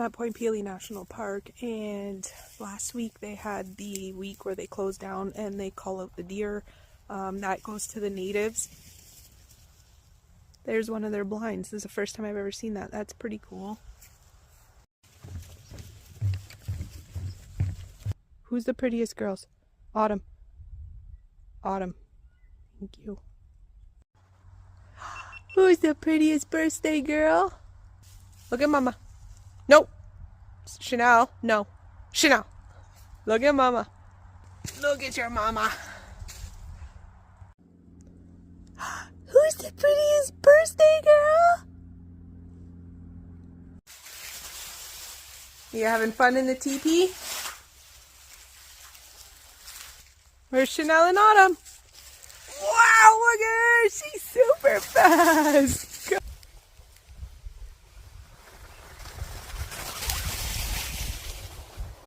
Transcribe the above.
at Point Pelee National Park, and last week they had the week where they close down and they call out the deer. That goes to the natives. There's one of their blinds. This is the first time I've ever seen that. That's pretty cool. Who's the prettiest girls? Autumn. Autumn. Thank you. Who's the prettiest birthday girl? Look at Mama. Nope. Chanel. No. Chanel. Look at Mama. Look at your Mama. Who's the prettiest birthday girl? You having fun in the teepee? Where's Chanel and Autumn? Wow, look at her. She's super fast.